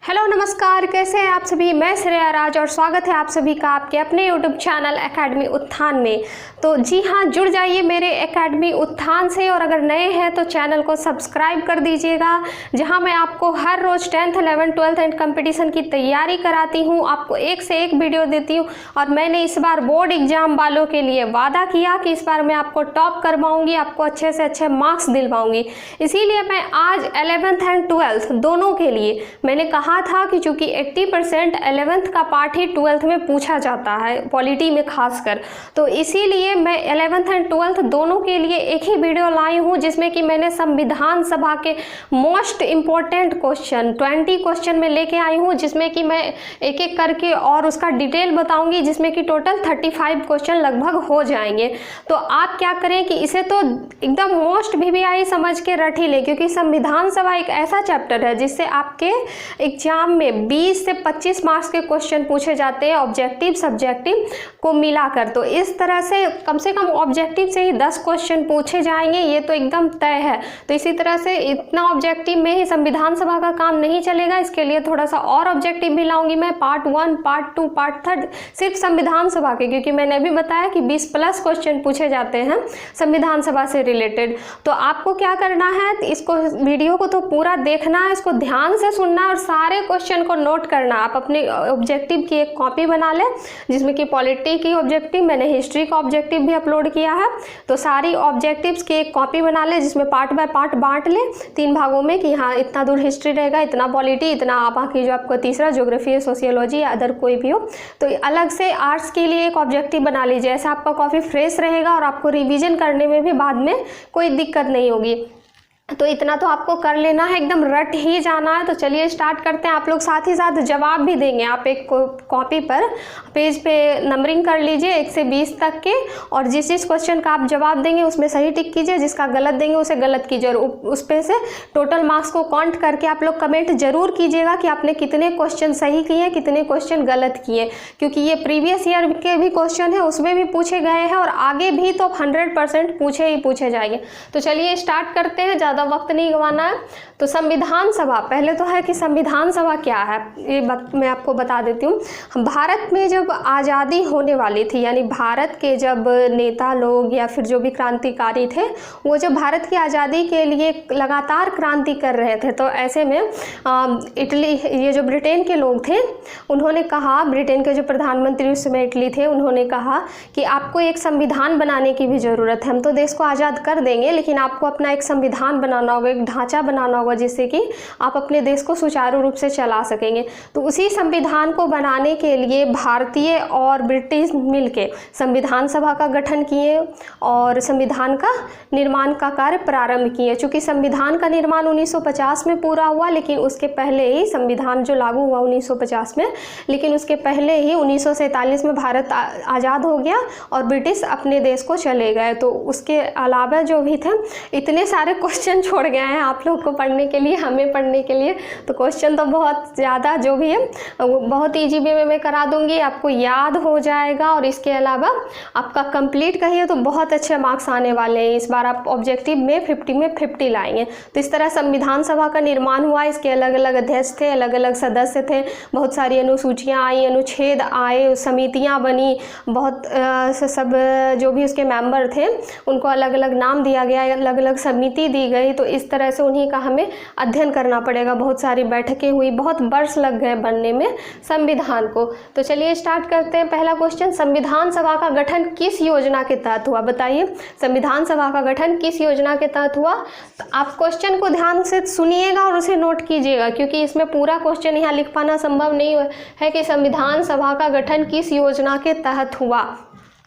Hello नमस्कार, कैसे हैं आप सभी। मैं श्रेया राज और स्वागत है आप सभी का आपके अपने यूट्यूब चैनल एकेडमी उत्थान में। तो जी हाँ, जुड़ जाइए मेरे एकेडमी उत्थान से और अगर नए हैं तो चैनल को सब्सक्राइब कर दीजिएगा, जहां मैं आपको हर रोज़ 10th 11th 12th and competition की तैयारी कराती हूं, आपको एक से एक वीडियो देती हूं। और मैंने इस बार बोर्ड एग्जाम वालों के लिए वादा किया कि इस बार मैं आपको टॉप करवाऊँगी, आपको अच्छे से अच्छे मार्क्स दिलवाऊँगी। इसीलिए मैं आज 11th एंड 12th दोनों के लिए मैंने कहा था कि चूंकि 80% 11th का पार्ट ही 12th में पूछा जाता है, पॉलिटी में खासकर, तो इसीलिए मैं 11th एंड 12th दोनों के लिए एक ही वीडियो लाई हूं, जिसमें कि मैंने संविधान सभा के मोस्ट इम्पोर्टेंट क्वेश्चन 20 क्वेश्चन में लेके आई हूं, जिसमें कि मैं एक एक करके और उसका डिटेल बताऊंगी, जिसमें कि टोटल 35 क्वेश्चन लगभग हो जाएंगे। तो आप क्या करें कि इसे तो एकदम मोस्ट VVI समझ के रट ही ले, क्योंकि संविधान सभा एक ऐसा चैप्टर है जिससे आपके एग्जाम में 20 से 25 मार्क्स के क्वेश्चन पूछे जाते हैं, ऑब्जेक्टिव सब्जेक्टिव को मिलाकर। तो इस तरह से कम ऑब्जेक्टिव से ही 10 क्वेश्चन पूछे जाएंगे, ये तो एकदम तय है। तो इसी तरह से इतना ऑब्जेक्टिव में ही संविधान सभा का काम नहीं चलेगा, इसके लिए थोड़ा सा और ऑब्जेक्टिव भी लाऊंगी मैं, पार्ट 1 पार्ट 2 पार्ट 3 सिर्फ संविधान सभा के, क्योंकि मैंने अभी बताया कि 20+ क्वेश्चन पूछे जाते हैं संविधान सभा से रिलेटेड। तो आपको क्या करना है, इसको वीडियो को तो पूरा देखना है, इसको ध्यान से सुनना और सारे क्वेश्चन को नोट करना। आप अपने ऑब्जेक्टिव की एक कॉपी बना लें, जिसमें कि पॉलिटी की ऑब्जेक्टिव, मैंने हिस्ट्री का ऑब्जेक्टिव भी अपलोड किया है, तो सारी ऑब्जेक्टिव्स की एक कॉपी बना लें, जिसमें पार्ट बाय पार्ट बांट लें 3 भागों में, कि हाँ इतना दूर हिस्ट्री रहेगा, इतना पॉलिटी, इतना बाकी जो आपको तीसरा ज्योग्राफी, सोशियोलॉजी या अदर कोई भी हो। तो अलग से आर्ट्स के लिए एक ऑब्जेक्टिव बना लीजिए, ऐसा आपका कॉपी फ्रेश रहेगा और आपको रिविजन करने में भी बाद में कोई दिक्कत नहीं होगी। तो इतना तो आपको कर लेना है, एकदम रट ही जाना है। तो चलिए स्टार्ट करते हैं। आप लोग साथ ही साथ जवाब भी देंगे, आप एक कॉपी पर पेज पे नंबरिंग कर लीजिए 1 से 20 तक के, और जिस जिस क्वेश्चन का आप जवाब देंगे उसमें सही टिक कीजिए, जिसका गलत देंगे उसे गलत कीजिए, और उस पे से टोटल मार्क्स को काउंट करके आप लोग कमेंट जरूर कीजिएगा कि आपने कितने क्वेश्चन सही किए, कितने क्वेश्चन गलत किए, क्योंकि ये प्रीवियस ईयर के भी क्वेश्चन है, उसमें भी पूछे गए हैं और आगे भी तो 100% पूछे ही पूछे जाएंगे। तो चलिए स्टार्ट करते हैं, ज़्यादा वक्त नहीं गंवाना है। तो संविधान सभा, पहले तो है कि संविधान सभा क्या है, ये मैं आपको बता देती हूँ। भारत में जब आज़ादी होने वाली थी, यानी भारत के जब नेता लोग या फिर जो भी क्रांतिकारी थे, वो जब भारत की आज़ादी के लिए लगातार क्रांति कर रहे थे, तो ऐसे में इटली, ये जो ब्रिटेन के लोग थे, उन्होंने कहा, ब्रिटेन के जो प्रधानमंत्री उस समय इटली थे, उन्होंने कहा कि आपको एक संविधान बनाने की भी ज़रूरत है। हम तो देश को आज़ाद कर देंगे, लेकिन आपको अपना एक संविधान बनाना होगा, एक ढांचा बनाना होगा, जिससे कि आप अपने देश को सुचारू रूप से चला सकेंगे। तो उसी संविधान को बनाने के लिए भारतीय और ब्रिटिश मिलके संविधान सभा का गठन किए और संविधान का निर्माण का कार्य प्रारंभ किए। चूँकि संविधान का निर्माण 1950 में पूरा हुआ, लेकिन उसके पहले ही संविधान जो लागू हुआ 1950 में, लेकिन उसके पहले ही 1947 में भारत आज़ाद हो गया और ब्रिटिश अपने देश को चले गए। तो उसके अलावा जो भी थे, इतने सारे क्वेश्चन छोड़ गए हैं आप लोग को पढ़ने के लिए, हमें पढ़ने के लिए। तो क्वेश्चन तो बहुत ज़्यादा जो भी है वो बहुत ईजी वे में मैं करा दूंगी, आपको याद हो जाएगा। और इसके अलावा आपका कंप्लीट कहिए तो बहुत अच्छे मार्क्स आने वाले हैं। इस बार आप ऑब्जेक्टिव में 50 में 50 लाएंगे। तो इस तरह संविधान सभा का निर्माण हुआ, इसके अलग अलग अध्यक्ष थे, अलग अलग सदस्य थे, बहुत सारी अनुसूचियाँ आई, अनुच्छेद आए, समितियाँ बनी, बहुत सब जो भी उसके मेंबर थे उनको अलग अलग नाम दिया गया, अलग अलग समिति दी गई। तो इस तरह से उन्हीं का हमें अध्ययन करना पड़ेगा। बहुत सारी बैठकें हुई, बहुत वर्ष लग गए बनने में संविधान को। तो चलिए स्टार्ट करते हैं। पहला क्वेश्चन, संविधान सभा का गठन किस योजना के तहत हुआ? बताइए, संविधान सभा का गठन किस योजना के तहत हुआ? तो आप क्वेश्चन को ध्यान से सुनिएगा और उसे नोट कीजिएगा, क्योंकि इसमें पूरा क्वेश्चन यहाँ लिख पाना संभव नहीं है कि संविधान सभा का गठन किस योजना के तहत हुआ।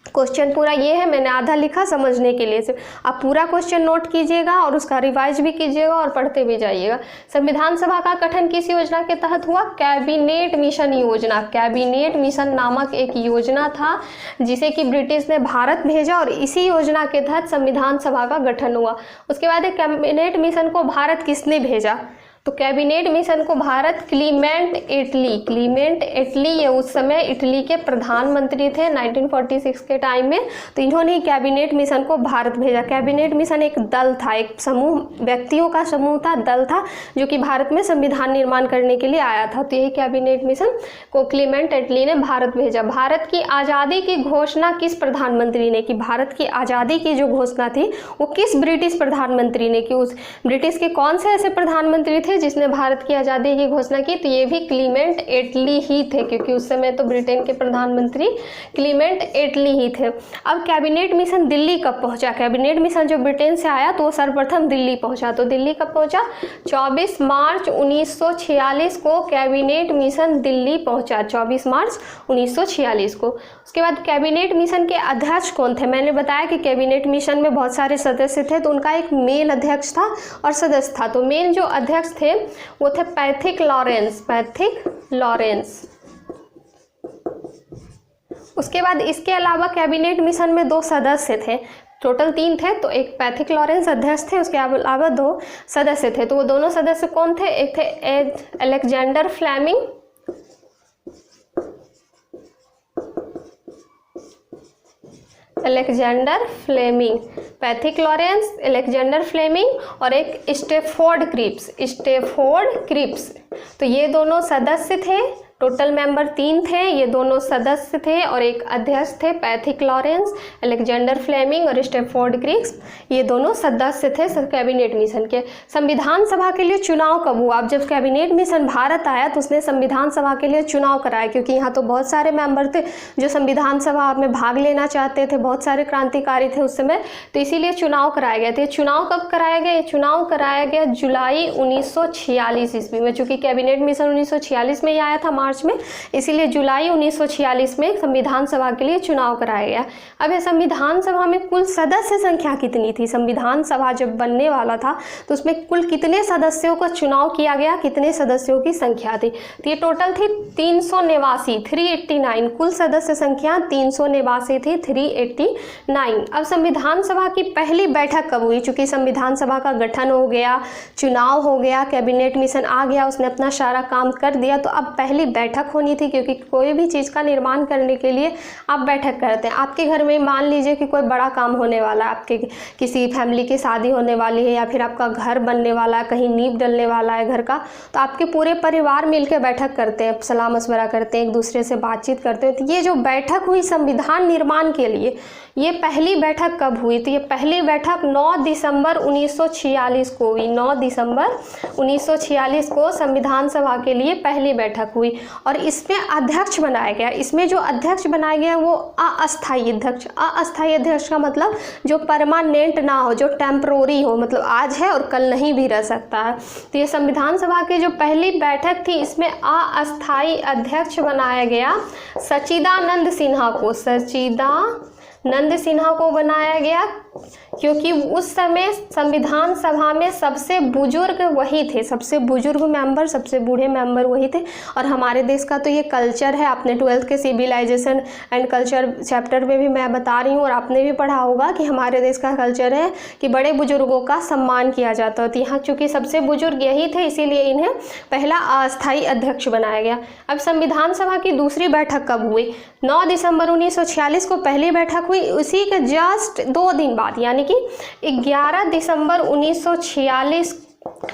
क्वेश्चन पूरा ये है, मैंने आधा लिखा समझने के लिए। आप पूरा क्वेश्चन नोट कीजिएगा और उसका रिवाइज भी कीजिएगा और पढ़ते भी जाइएगा। संविधान सभा का गठन किस योजना के तहत हुआ? कैबिनेट मिशन योजना। कैबिनेट मिशन नामक एक योजना था, जिसे कि ब्रिटिश ने भारत भेजा और इसी योजना के तहत संविधान सभा का गठन हुआ। उसके बाद कैबिनेट मिशन को भारत किसने भेजा? तो कैबिनेट मिशन को भारत क्लीमेंट एटली ये उस समय इटली के प्रधानमंत्री थे 1946 के टाइम में, तो इन्होंने कैबिनेट मिशन को भारत भेजा। कैबिनेट मिशन एक दल था, एक समूह, व्यक्तियों का समूह था, दल था, जो कि भारत में संविधान निर्माण करने के लिए आया था। तो यही कैबिनेट मिशन को क्लीमेंट एटली ने भारत भेजा। भारत की आज़ादी की घोषणा किस प्रधानमंत्री ने की? भारत की आज़ादी की जो घोषणा थी वो किस ब्रिटिश प्रधानमंत्री ने की? उस ब्रिटिश के कौन से ऐसे प्रधानमंत्री थे जिसने भारत की आज़ादी की घोषणा की? तो ये भी क्लीमेंट एटली ही थे, क्योंकि उस समय तो ब्रिटेन के प्रधानमंत्री क्लीमेंट एटली ही थे। अब कैबिनेट मिशन दिल्ली कब पहुंचा? कैबिनेट मिशन जो ब्रिटेन से आया तो वो सर्वप्रथम दिल्ली पहुंचा। तो दिल्ली कब पहुंचा? 24 मार्च 1946 को कैबिनेट मिशन दिल्ली पहुंचा, 24 मार्च 1946 को। उसके बाद कैबिनेट मिशन के अध्यक्ष कौन थे? मैंने बताया कि कैबिनेट मिशन में बहुत सारे सदस्य थे, तो उनका एक मेन अध्यक्ष था और सदस्य था। तो मेन जो अध्यक्ष थे वो थे पैथिक लॉरेंस। उसके बाद इसके अलावा कैबिनेट मिशन में 2 सदस्य थे, टोटल 3 थे, तो एक पैथिक लॉरेंस अध्यक्ष थे, उसके अलावा 2 सदस्य थे। तो वो दोनों सदस्य कौन थे? एक थे Alexander Fleming, Pethick Lawrence, Alexander Fleming और एक स्टेफोर्ड क्रिप्स। तो ये दोनों सदस्य थे, टोटल मेंबर 3 थे, ये दोनों सदस्य थे और एक अध्यक्ष थे पैथिक लॉरेंस, अलेक्जेंडर फ्लेमिंग और स्टेफोर्ड क्रिप्स, ये दोनों सदस्य थे कैबिनेट मिशन के। संविधान सभा के लिए चुनाव कब हुआ? अब जब कैबिनेट मिशन भारत आया तो उसने संविधान सभा के लिए चुनाव कराया, क्योंकि यहाँ तो बहुत सारे मेंबर थे जो संविधान सभा में भाग लेना चाहते थे, बहुत सारे क्रांतिकारी थे उस समय, तो इसीलिए चुनाव कराया गया था। चुनाव कब कराया गया? ये चुनाव कराया गया जुलाई 1946 ईस्वी में, चूँकि कैबिनेट मिशन 1946 में ही आया था मार्च में, इसीलिए जुलाई 1946 में संविधान सभा के लिए चुनाव कराया गया। अब ये संविधान सभा में कुल सदस्य संख्या कितनी थी? संविधान सभा जब बनने वाला था तो उसमें कुल कितने सदस्यों का चुनाव किया गया, कितने सदस्यों की संख्या थी? तो ये टोटल थी 389, कुल सदस्य संख्या 389 थी, 389। अब संविधान सभा की पहली बैठक कब हुई? चूंकि संविधान सभा का गठन हो गया, चुनाव हो गया, कैबिनेट मिशन आ गया, उसने अपना सारा काम कर दिया, तो अब पहली बैठक होनी थी, क्योंकि कोई भी चीज़ का निर्माण करने के लिए आप बैठक करते हैं। आपके घर में मान लीजिए कि कोई बड़ा काम होने वाला है, आपके किसी फैमिली की शादी होने वाली है या फिर आपका घर बनने वाला है, कहीं नींव डलने वाला है घर का, तो आपके पूरे परिवार मिलकर बैठक करते हैं, सलाह मशवरा करते हैं, एक दूसरे से बातचीत करते हैं। तो ये जो बैठक हुई संविधान निर्माण के लिए, ये पहली बैठक कब हुई? तो ये पहली बैठक 9 दिसंबर 1946 को हुई। 9 दिसंबर 1946 को संविधान सभा के लिए पहली बैठक हुई और इसमें अध्यक्ष बनाया गया। इसमें जो अध्यक्ष बनाया गया वो अस्थायी अध्यक्ष का मतलब जो परमानेंट ना हो, जो टेम्परोरी हो, मतलब आज है और कल नहीं भी रह सकता है। तो ये संविधान सभा की जो पहली बैठक थी इसमें अस्थायी अध्यक्ष बनाया गया सच्चिदानंद सिन्हा को बनाया गया, क्योंकि उस समय संविधान सभा में सबसे बुजुर्ग वही थे, सबसे बुजुर्ग मेंबर, सबसे बूढ़े मेंबर वही थे। और हमारे देश का तो ये कल्चर है, आपने 12th के सिविलाइजेशन एंड कल्चर चैप्टर में भी मैं बता रही हूँ और आपने भी पढ़ा होगा कि हमारे देश का कल्चर है कि बड़े बुजुर्गों का सम्मान किया जाता है। तो यहाँ चूँकि सबसे बुजुर्ग यही थे, इसीलिए इन्हें पहला अस्थायी अध्यक्ष बनाया गया। अब संविधान सभा की दूसरी बैठक कब हुई? 9 दिसंबर 1946 को पहली बैठक हुई, उसी के जस्ट 2 दिन बाद यानी कि 11 दिसंबर 1946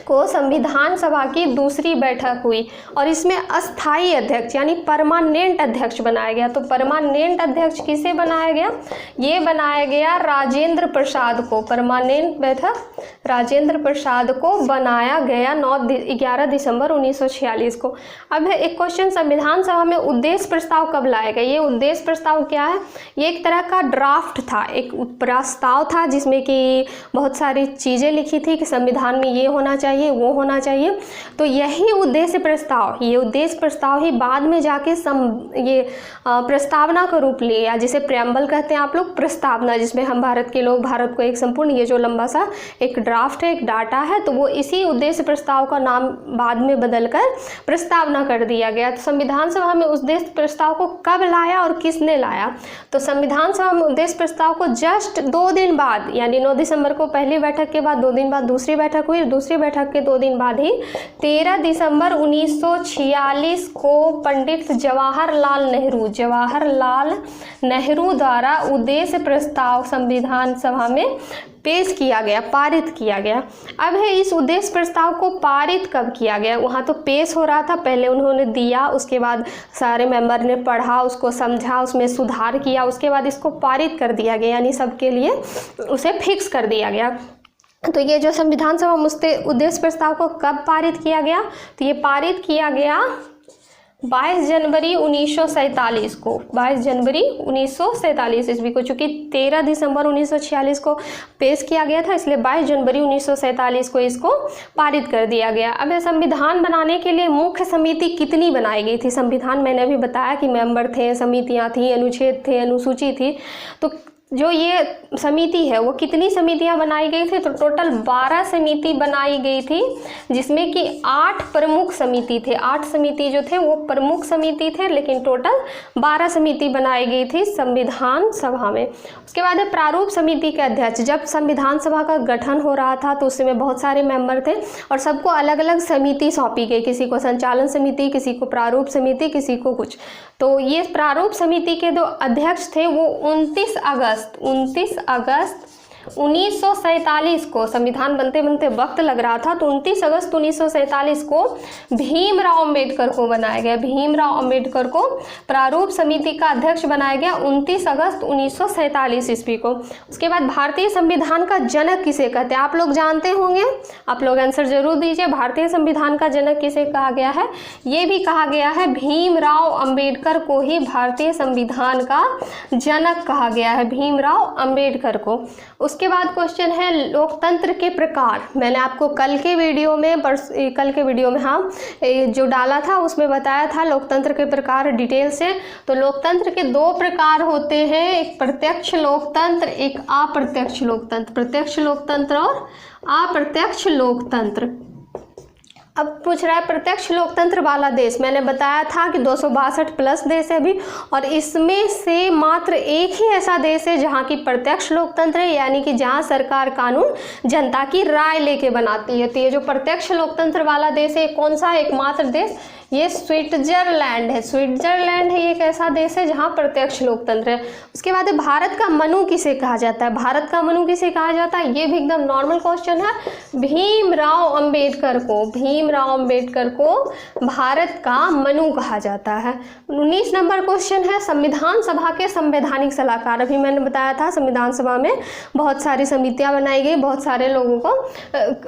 को संविधान सभा की दूसरी बैठक हुई और इसमें अस्थायी अध्यक्ष यानी परमानेंट अध्यक्ष बनाया गया। तो परमानेंट अध्यक्ष किसे बनाया गया? ये बनाया गया राजेंद्र प्रसाद को। परमानेंट बैठक राजेंद्र प्रसाद को बनाया गया 11 दिसंबर 1946 को। अब है एक क्वेश्चन, संविधान सभा में उद्देश्य प्रस्ताव कब लाया गया? ये उद्देश्य प्रस्ताव क्या है? ये एक तरह का ड्राफ्ट था, एक प्रस्ताव था जिसमें कि बहुत सारी चीज़ें लिखी थी कि संविधान में ये होना चाहिए, वो होना चाहिए। तो यही उद्देश्य प्रस्ताव, ये उद्देश्य प्रस्ताव ही बाद में जाके ये प्रस्तावना का रूप लिया, जिसे प्रेम्बल कहते हैं आप लोग, प्रस्तावना, जिसमें हम भारत के लोग भारत को एक संपूर्ण, ये जो लंबा सा एक ड्राफ्ट है, एक डाटा है, तो वो इसी उद्देश्य प्रस्ताव का नाम बाद में बदलकर प्रस्तावना कर दिया गया। तो संविधान सभा में उद्देश्य प्रस्ताव को कब लाया और किसने लाया? तो संविधान सभा में उद्देश्य प्रस्ताव को जस्ट 2 दिन बाद यानी 9 दिसंबर को पहली बैठक के बाद 2 दिन बाद दूसरी बैठक हुई। दूसरी बैठक के 2 दिन बाद ही 13 दिसंबर 1946 को पंडित जवाहरलाल नेहरू द्वारा उद्देश्य प्रस्ताव संविधान सभा में पेश किया गया, पारित किया गया। अब है इस उद्देश्य प्रस्ताव को पारित कब किया गया? वहाँ तो पेश हो रहा था, पहले उन्होंने दिया, उसके बाद सारे मेंबर ने पढ़ा, उसको समझा, उसमें सुधार किया, उसके बाद इसको पारित कर दिया गया, यानी सबके लिए उसे फिक्स कर दिया गया। तो ये जो संविधान सभा उद्देश्य प्रस्ताव को कब पारित किया गया? तो ये पारित किया गया 22 जनवरी 1947 को, 22 जनवरी 1947 ईस्वी को। चूँकि 13 दिसंबर 1946 को पेश किया गया था, इसलिए 22 जनवरी 1947 को इसको पारित कर दिया गया। अब यह संविधान बनाने के लिए मुख्य समिति कितनी बनाई गई थी? संविधान मैंने अभी बताया कि मेंबर थे, समितियाँ थी, अनुच्छेद थे, अनुसूची थी। तो जो ये समिति है वो कितनी समितियां बनाई गई थी? तो टोटल 12 समिति बनाई गई थी, जिसमें कि 8 प्रमुख समिति थे। 8 समिति जो थे वो प्रमुख समिति थे, लेकिन टोटल 12 समिति बनाई गई थी संविधान सभा में। उसके बाद है प्रारूप समिति के अध्यक्ष। जब संविधान सभा का गठन हो रहा था तो उस समय बहुत सारे मेंबर थे और सबको अलग अलग समिति सौंपी गई, किसी को संचालन समिति, किसी को प्रारूप समिति, किसी को कुछ। तो ये प्रारूप समिति के 2 अध्यक्ष थे वो 29 अगस्त 1947 को, संविधान बनते बनते वक्त लग रहा था, तो 29 अगस्त 1947 को भीमराव अंबेडकर को बनाया गया। भीमराव अंबेडकर को प्रारूप समिति का अध्यक्ष बनाया गया 29 अगस्त 1947 ईस्वी को। उसके बाद भारतीय संविधान का जनक किसे कहते हैं? आप लोग जानते होंगे, आप लोग आंसर जरूर दीजिए। भारतीय संविधान का जनक किसे कहा गया है? ये भी कहा गया है भीमराव अंबेडकर को ही भारतीय संविधान का जनक कहा गया है, भीमराव अंबेडकर को। उसके बाद क्वेश्चन है लोकतंत्र के प्रकार। मैंने आपको कल के वीडियो में हाँ जो डाला था उसमें बताया था लोकतंत्र के प्रकार डिटेल से। तो लोकतंत्र के 2 प्रकार होते हैं, एक प्रत्यक्ष लोकतंत्र, एक अप्रत्यक्ष लोकतंत्र। प्रत्यक्ष लोकतंत्र और अप्रत्यक्ष लोकतंत्र। अब पूछ रहा है प्रत्यक्ष लोकतंत्र वाला देश। मैंने बताया था कि 262 प्लस देश है अभी, और इसमें से मात्र एक ही ऐसा देश है जहाँ की प्रत्यक्ष लोकतंत्र है, यानी कि जहाँ सरकार कानून जनता की राय लेके बनाती है। तो ये जो प्रत्यक्ष लोकतंत्र वाला देश है कौन सा है? एकमात्र देश ये स्विट्जरलैंड है। स्विट्जरलैंड है, ये एक ऐसा देश है जहाँ प्रत्यक्ष लोकतंत्र है। उसके बाद भारत का मनु किसे कहा जाता है? भारत का मनु किसे कहा जाता है? ये भी एकदम नॉर्मल क्वेश्चन है। भीमराव अंबेडकर को, भीमराव अंबेडकर को भारत का मनु कहा जाता है। 19 नंबर क्वेश्चन है संविधान सभा के संवैधानिक सलाहकार। अभी मैंने बताया था संविधान सभा में बहुत सारी समितियां बनाई गई, बहुत सारे लोगों को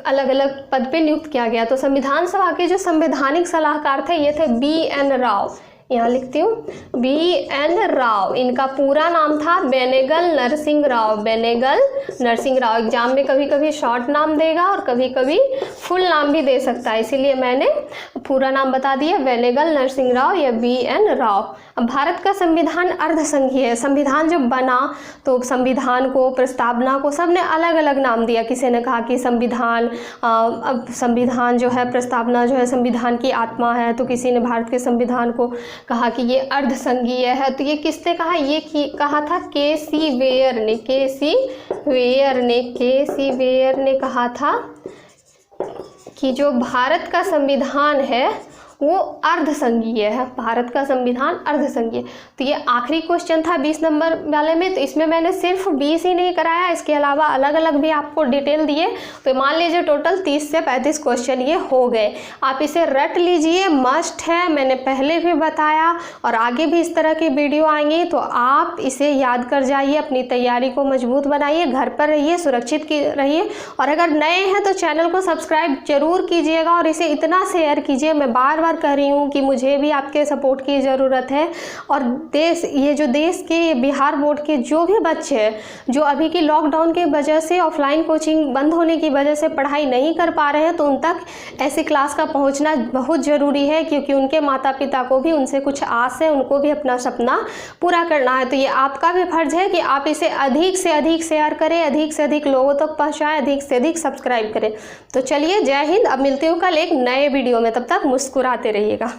अलग अलग पद पे नियुक्त किया गया। तो संविधान सभा के जो संवैधानिक सलाहकार ये थे BN राव। यहाँ लिखती हूँ BN राव। इनका पूरा नाम था बेनेगल नरसिंह राव। बेनेगल नरसिंह राव। एग्जाम में कभी कभी शॉर्ट नाम देगा और कभी कभी फुल नाम भी दे सकता है, इसीलिए मैंने पूरा नाम बता दिया, बेनेगल नरसिंह राव या BN राव। अब भारत का संविधान अर्धसंघीय है। संविधान जब बना तो संविधान को, प्रस्तावना को सबने अलग अलग नाम दिया। किसी ने कहा कि संविधान, अब संविधान जो है, प्रस्तावना जो है संविधान की आत्मा है, तो किसी ने भारत के संविधान को कहा कि ये अर्धसंघीय है। तो ये किसने कहा? ये कहा था KC वेयर ने। KC वेयर ने कहा था कि जो भारत का संविधान है वो अर्धसंघीय है। भारत का संविधान अर्धसंघीय। तो ये आखिरी क्वेश्चन था 20 नंबर वाले में। तो इसमें मैंने सिर्फ 20 ही नहीं कराया, इसके अलावा अलग अलग भी आपको डिटेल दिए। तो मान लीजिए टोटल 30 से 35 क्वेश्चन ये हो गए। आप इसे रट लीजिए, मस्ट है। मैंने पहले भी बताया और आगे भी इस तरह की वीडियो आएंगी, तो आप इसे याद कर जाइए, अपनी तैयारी को मजबूत बनाइए, घर पर रहिए, सुरक्षित रहिए। और अगर नए हैं तो चैनल को सब्सक्राइब जरूर कीजिएगा और इसे इतना शेयर कीजिए। मैं बार बार कह रही हूँ कि मुझे भी आपके सपोर्ट की ज़रूरत है। और ये जो देश के बिहार बोर्ड के जो भी बच्चे हैं जो अभी की लॉकडाउन की वजह से, ऑफलाइन कोचिंग बंद होने की वजह से पढ़ाई नहीं कर पा रहे हैं, तो उन तक ऐसी क्लास का पहुँचना बहुत ज़रूरी है, क्योंकि उनके माता पिता को भी उनसे कुछ आस है, उनको भी अपना सपना पूरा करना है। तो ये आपका भी फर्ज है कि आप इसे अधिक से अधिक शेयर करें, अधिक से अधिक लोगों तक पहुँचाएँ, अधिक से अधिक सब्सक्राइब करें। तो चलिए, जय हिंद। अब मिलते हो कल एक नए वीडियो में, तब तक मुस्कुराते रहिएगा।